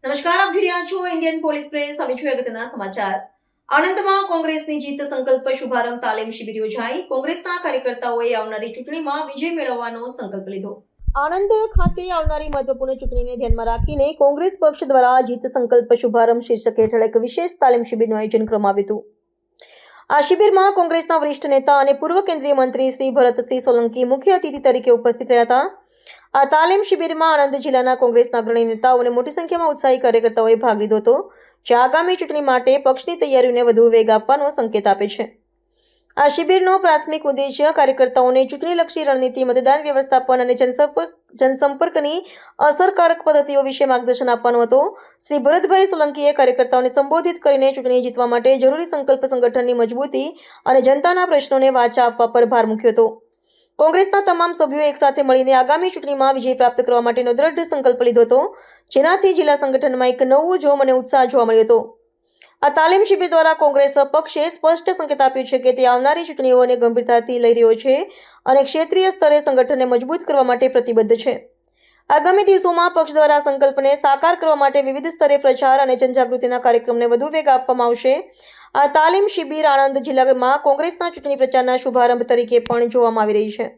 નમસ્કાર, આપ જોઈ રહ્યા છો ઇન્ડિયન પોલીસ પ્રેસ. હવે જોઈએ અગત્યના સમાચાર. આણંદમાં કોંગ્રેસની જીત સંકલ્પ શુભારંભ તાલીમ શિબિર યોજાઈ. કોંગ્રેસના કાર્યકર્તાઓએ આવનારી ચૂંટણીમાં વિજય મેળવવાનો સંકલ્પ લીધો. આણંદ ખાતે આવનારી મહત્વપૂર્ણ ચૂંટણીને ધ્યાનમાં રાખીને કોંગ્રેસ પક્ષ દ્વારા જીત સંકલ્પ શુભારંભ શીર્ષક હેઠળ એક વિશેષ તાલીમ શિબિરનું આયોજન કરવામાં આવ્યું હતું. આ શિબિરમાં કોંગ્રેસના વરિષ્ઠ નેતા અને પૂર્વ કેન્દ્રીય મંત્રી શ્રી ભરતસિંહ સોલંકી મુખ્ય અતિથિ તરીકે ઉપસ્થિત રહ્યા હતા. આ તાલીમ શિબિરમાં આણંદ જિલ્લાના કોંગ્રેસના અગ્રણી નેતાઓ અને મોટી સંખ્યામાં ઉત્સાહી કાર્યકર્તાઓએ ભાગ લીધો હતો, જે આગામી ચૂંટણી માટે પક્ષની તૈયારીઓને વધુ વેગ આપવાનો સંકેત આપે છે. આ શિબિરનો પ્રાથમિક ઉદ્દેશ્ય કાર્યકર્તાઓને ચૂંટણીલક્ષી રણનીતિ, મતદાન વ્યવસ્થાપન અને જનસંપર્કની અસરકારક પદ્ધતિઓ વિશે માર્ગદર્શન આપવાનો હતો. શ્રી ભરતભાઈ સોલંકીએ કાર્યકર્તાઓને સંબોધિત કરીને ચૂંટણી જીતવા માટે જરૂરી સંકલ્પ, સંગઠનની મજબૂતી અને જનતાના પ્રશ્નોને વાચા આપવા પર ભાર મૂક્યો હતો. કોંગ્રેસના તમામ સભ્યોએ એકસાથે મળીને આગામી ચૂંટણીમાં વિજય પ્રાપ્ત કરવા માટેનો દ્રઢ સંકલ્પ લીધો હતો, જેનાથી જિલ્લા સંગઠનમાં એક નવું જોમ અને ઉત્સાહ જોવા મળ્યો હતો. આ તાલીમ શિબિર દ્વારા કોંગ્રેસ પક્ષે સ્પષ્ટ સંકેત આપ્યો છે કે તે આવનારી ચૂંટણીઓને ગંભીરતાથી લઈ રહ્યો છે અને ક્ષેત્રીય સ્તરે સંગઠનને મજબૂત કરવા માટે પ્રતિબદ્ધ છે. આગામી દિવસોમાં પક્ષ દ્વારા સંકલ્પને સાકાર કરવા માટે વિવિધ સ્તરે પ્રચાર અને જનજાગૃતિના કાર્યક્રમને વધુ વેગ આપવામાં આવશે. આ તાલીમ શિબિર આણંદ જિલ્લામાં કોંગ્રેસના ચૂંટણી પ્રચારના શુભારંભ તરીકે પણ જોવામાં આવી રહી છે.